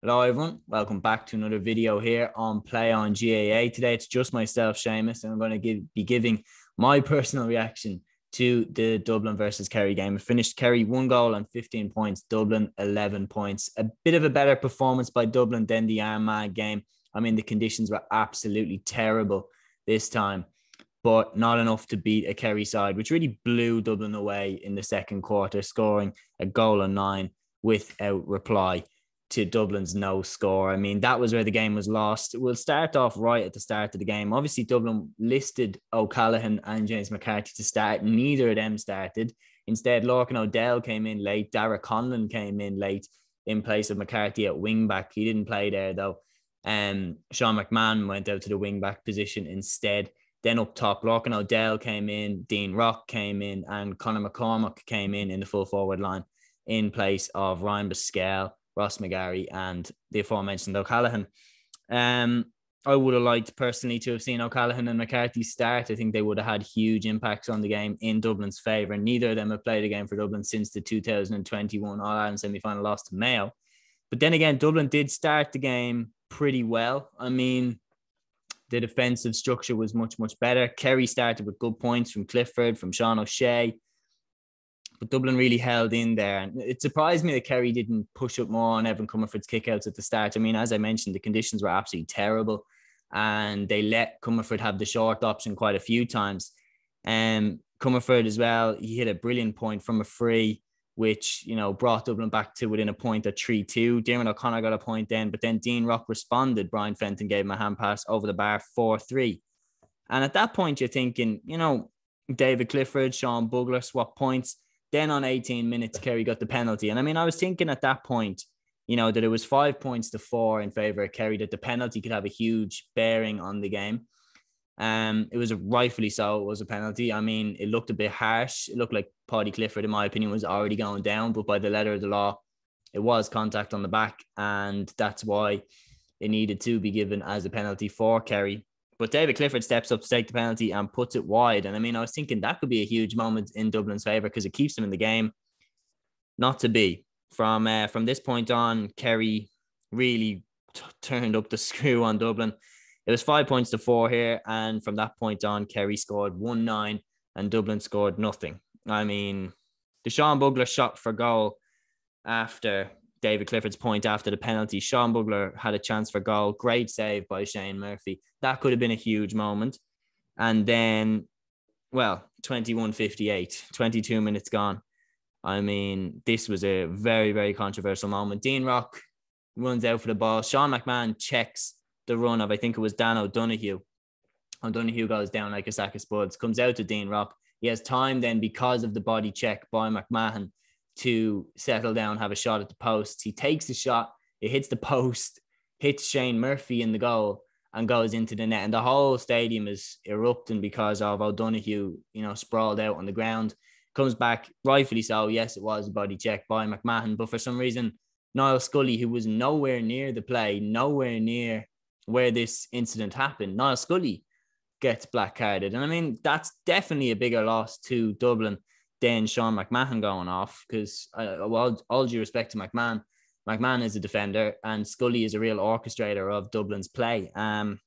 Hello everyone, welcome back to another video here on Play on GAA. Today it's just myself, Seamus, and I'm going to be giving my personal reaction to the Dublin versus Kerry game. It finished Kerry 1 goal and 15 points, Dublin 11 points. A bit of a better performance by Dublin than the Armagh game. I mean, the conditions were absolutely terrible this time, but not enough to beat a Kerry side, which really blew Dublin away in the second quarter, scoring a goal and 9 without reply to Dublin's no score. I mean, that was where the game was lost. We'll start off right at the start of the game. Obviously, Dublin listed O'Callaghan and James McCarthy to start. Neither of them started. Instead, Lorcan O'Dell came in late. Dara Conlon came in late in place of McCarthy at wing back. He didn't play there, though. Sean McMahon went out to the wing back position instead. Then up top, Lorcan O'Dell came in, Dean Rock came in, and Conor McCormack came in the full forward line in place of Ryan Basquel, Ross McGarry, and the aforementioned O'Callaghan. I would have liked personally to have seen O'Callaghan and McCarthy start. I think they would have had huge impacts on the game in Dublin's favour. Neither of them have played a game for Dublin since the 2021 All-Ireland semi-final loss to Mayo. But then again, Dublin did start the game pretty well. I mean, the defensive structure was much, much better. Kerry started with good points from Clifford, from Sean O'Shea. But Dublin really held in there. And it surprised me that Kerry didn't push up more on Evan Comerford's kickouts at the start. I mean, as I mentioned, the conditions were absolutely terrible. And they let Comerford have the short option quite a few times. And Comerford as well, he hit a brilliant point from a free, which, you know, brought Dublin back to within a point at 3-2. Diarmuid O'Connor got a point then, but then Dean Rock responded. Brian Fenton gave him a hand pass over the bar, 4-3. And at that point, you're thinking, you know, David Clifford, Sean Bugler swap points. Then on 18 minutes, Kerry got the penalty. And I mean, I was thinking at that point, you know, that it was 5-4 in favour of Kerry, that the penalty could have a huge bearing on the game. It was rightfully so. It was a penalty. I mean, it looked a bit harsh. It looked like Paddy Clifford, in my opinion, was already going down. But by the letter of the law, it was contact on the back. And that's why it needed to be given as a penalty for Kerry. But David Clifford steps up to take the penalty and puts it wide. And I mean, I was thinking that could be a huge moment in Dublin's favour because it keeps them in the game. Not to be. From this point on, Kerry really turned up the screw on Dublin. It was 5-4 here. And from that point on, Kerry scored 1-9 and Dublin scored nothing. I mean, the Sean Bugler shot for goal after David Clifford's point after the penalty. Sean Bugler had a chance for goal. Great save by Shane Murphy. That could have been a huge moment. And then, well, 21:58, 22 minutes gone. I mean, this was a very, very controversial moment. Dean Rock runs out for the ball. Sean McMahon checks the run of, I think it was Dan O'Donoghue. O'Donoghue goes down like a sack of spuds, comes out to Dean Rock. He has time then, because of the body check by McMahon, to settle down, have a shot at the post. He takes the shot, it hits the post, hits Shane Murphy in the goal and goes into the net. And the whole stadium is erupting because of O'Donoghue, you know, sprawled out on the ground. Comes back, rightfully so. Yes, it was a body check by McMahon, but for some reason, Niall Scully, who was nowhere near the play, nowhere near where this incident happened, Niall Scully gets black carded. And I mean, that's definitely a bigger loss to Dublin than Sean McMahon going off, because all due respect to McMahon is a defender and Scully is a real orchestrator of Dublin's play.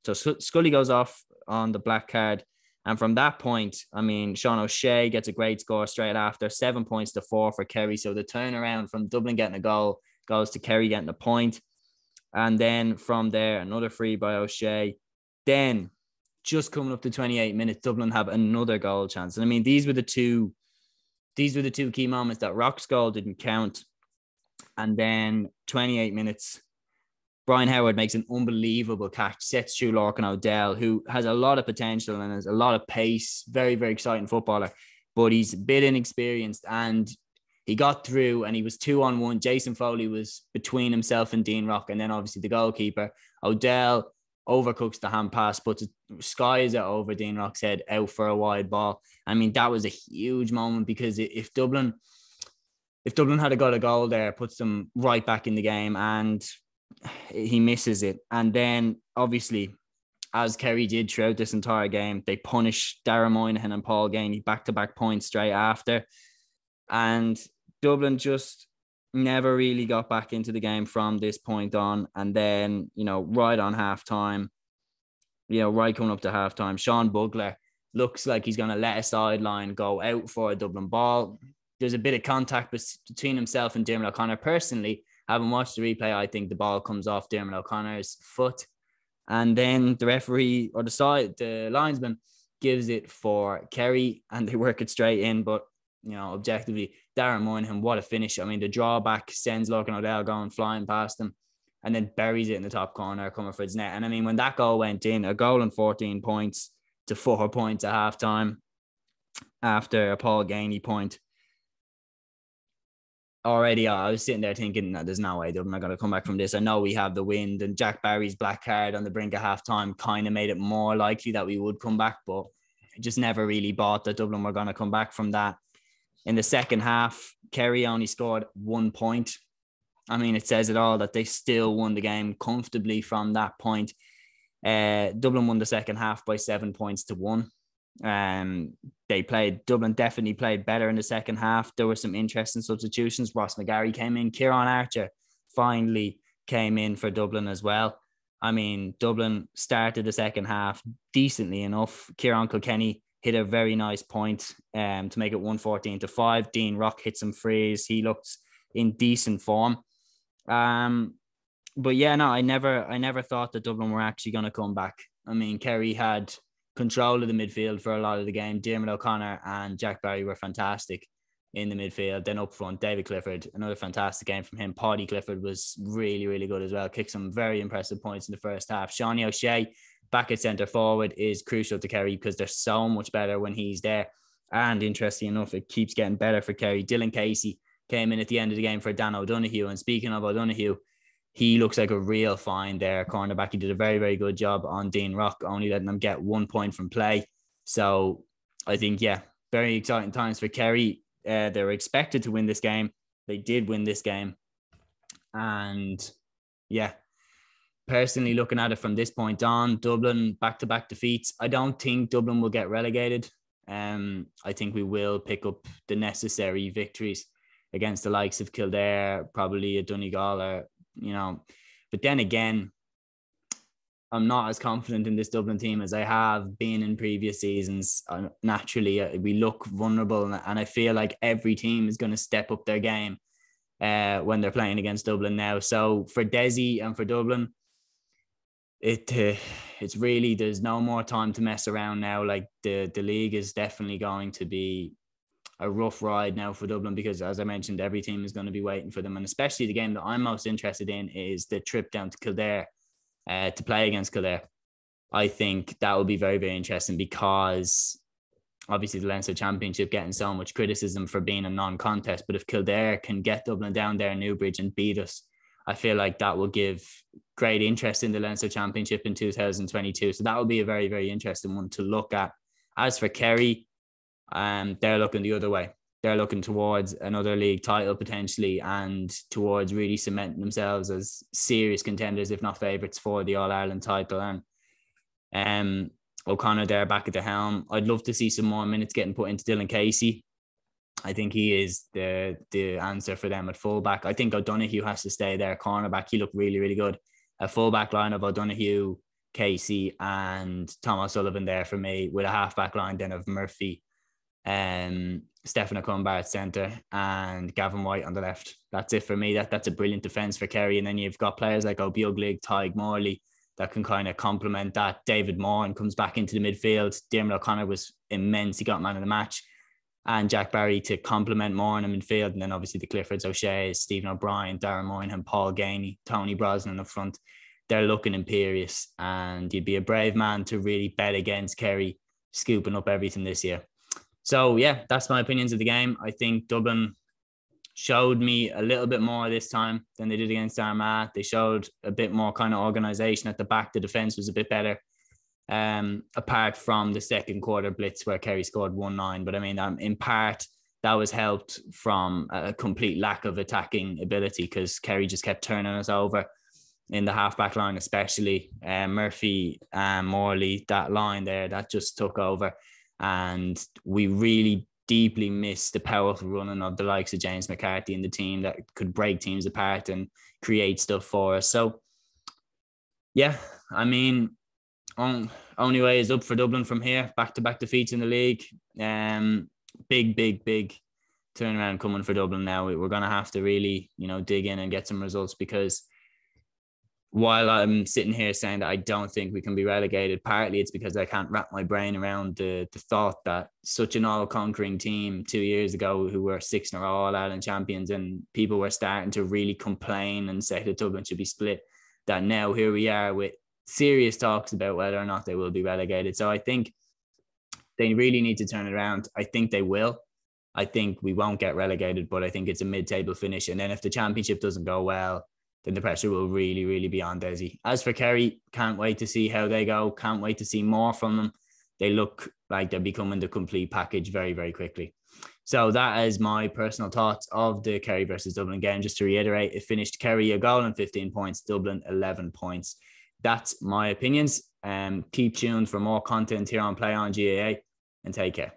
So Scully goes off on the black card. And from that point, I mean, Sean O'Shea gets a great score straight after, 7-4 for Kerry. So the turnaround from Dublin getting a goal goes to Kerry getting a point. And then from there, another free by O'Shea. Then just coming up to 28 minutes, Dublin have another goal chance. And I mean, these were the two key moments. That Rock's goal didn't count. And then 28 minutes, Brian Howard makes an unbelievable catch, sets through Lorcan O'Dell, who has a lot of potential and has a lot of pace, very, very exciting footballer, but he's a bit inexperienced, and he got through and he was 2-on-1. Jason Foley was between himself and Dean Rock, and then obviously the goalkeeper. O'Dell overcooks the hand pass, puts it, skies it over Dean Rock's head, out for a wide ball. I mean, that was a huge moment, because if Dublin had got a goal there, puts them right back in the game, and he misses it. And then obviously, as Kerry did throughout this entire game, they punish Darragh Moynihan and Paul Ganey back-to-back points straight after. And Dublin just never really got back into the game from this point on. And then, right on halftime, right coming up to halftime, Sean Bugler looks like he's going to let a sideline go out for a Dublin ball. There's a bit of contact between himself and Dermot O'Connor. Personally, having watched the replay, I think the ball comes off Dermot O'Connor's foot. And then the referee or the linesman gives it for Kerry and they work it straight in. But, objectively, Darren Moynihan, what a finish. I mean, the drawback sends Logan O'Dell going flying past him and then buries it in the top corner coming for his net. And I mean, when that goal went in, a goal and 14 points to 4 points at halftime after a Paul Gainey point. Already, I was sitting there thinking, no, there's no way Dublin are going to come back from this. I know we have the wind, and Jack Barry's black card on the brink of halftime kind of made it more likely that we would come back, but I just never really bought that Dublin were going to come back from that. In the second half, Kerry only scored 1 point. I mean, it says it all that they still won the game comfortably from that point. Dublin won the second half by 7 points to 1. Dublin definitely played better in the second half. There were some interesting substitutions. Ross McGarry came in. Kieran Archer finally came in for Dublin as well. I mean, Dublin started the second half decently enough. Kieran Kilkenny hit a very nice point to make it 114-5. Dean Rock hit some frees. He looked in decent form. But yeah, no, I never thought that Dublin were actually going to come back. I mean, Kerry had control of the midfield for a lot of the game. Dermot O'Connor and Jack Barry were fantastic in the midfield. Then up front, David Clifford, another fantastic game from him. Paddy Clifford was really, really good as well. Kicked some very impressive points in the first half. Sean O'Shea back at centre forward is crucial to Kerry because they're so much better when he's there. And interesting enough, it keeps getting better for Kerry. Dylan Casey came in at the end of the game for Dan O'Donoghue. And speaking of O'Donoghue, he looks like a real find there, cornerback. He did a very, very good job on Dean Rock, only letting them get 1 point from play. So I think, yeah, very exciting times for Kerry. They were expected to win this game. They did win this game. And yeah, personally looking at it from this point on, Dublin back-to-back defeats. I don't think Dublin will get relegated. I think we will pick up the necessary victories against the likes of Kildare, probably a Donegal, or but then again, I'm not as confident in this Dublin team as I have been in previous seasons. Naturally, we look vulnerable, and I feel like every team is going to step up their game when they're playing against Dublin now. So for Desi and for Dublin, it's really, there's no more time to mess around now. Like the league is definitely going to be a rough ride now for Dublin because, as I mentioned, every team is going to be waiting for them. And especially the game that I'm most interested in is the trip down to Kildare to play against Kildare. I think that will be very, very interesting because obviously the Leinster Championship getting so much criticism for being a non-contest. But if Kildare can get Dublin down there in Newbridge and beat us, I feel like that will give great interest in the Leinster Championship in 2022. So that will be a very, very interesting one to look at. As for Kerry, they're looking the other way. They're looking towards another league title potentially and towards really cementing themselves as serious contenders, if not favourites, for the All-Ireland title. And O'Connor there back at the helm. I'd love to see some more minutes getting put into Dylan Casey. I think he is the answer for them at fullback. I think O'Donoghue has to stay there, cornerback. He looked really, really good. A fullback line of O'Donoghue, Casey and Thomas Sullivan there for me, with a halfback line then of Murphy, Stephen O'Cumbar at centre and Gavin White on the left. That's it for me. That's a brilliant defence for Kerry. And then you've got players like O'Beoglig, Tyg Morley that can kind of complement that. David Moran comes back into the midfield. Dermot O'Connor was immense. He got man of the match. And Jack Barry to complement Moran in midfield. And then obviously the Cliffords, O'Shea, Stephen O'Brien, Darren Moynihan, Paul Gainey, Tony Brosnan up front. They're looking imperious. And you'd be a brave man to really bet against Kerry scooping up everything this year. So, yeah, that's my opinions of the game. I think Dublin showed me a little bit more this time than they did against Armagh. They showed a bit more kind of organisation at the back. The defence was a bit better, apart from the second quarter blitz where Kerry scored 1-9. But, I mean, in part, that was helped from a complete lack of attacking ability because Kerry just kept turning us over in the halfback line, especially Murphy and Morley, that line there, that just took over. And we really deeply miss the powerful running of the likes of James McCarthy and the team that could break teams apart and create stuff for us. So, yeah, I mean, only way is up for Dublin from here. Back-to-back defeats in the league. Big turnaround coming for Dublin now. We're going to have to really, dig in and get some results, because while I'm sitting here saying that I don't think we can be relegated, partly it's because I can't wrap my brain around the thought that such an all-conquering team 2 years ago, who were 6 in a row All-Ireland champions, and people were starting to really complain and say that Dublin should be split, that now here we are with serious talks about whether or not they will be relegated. So I think they really need to turn it around. I think they will. I think we won't get relegated, but I think it's a mid-table finish. And then if the championship doesn't go well, then the pressure will really, really be on Desi. As for Kerry, can't wait to see how they go. Can't wait to see more from them. They look like they're becoming the complete package very, very quickly. So that is my personal thoughts of the Kerry versus Dublin game. Just to reiterate, it finished Kerry a goal and 15 points, Dublin 11 points. That's my opinions. Keep tuned for more content here on Play on GAA, and take care.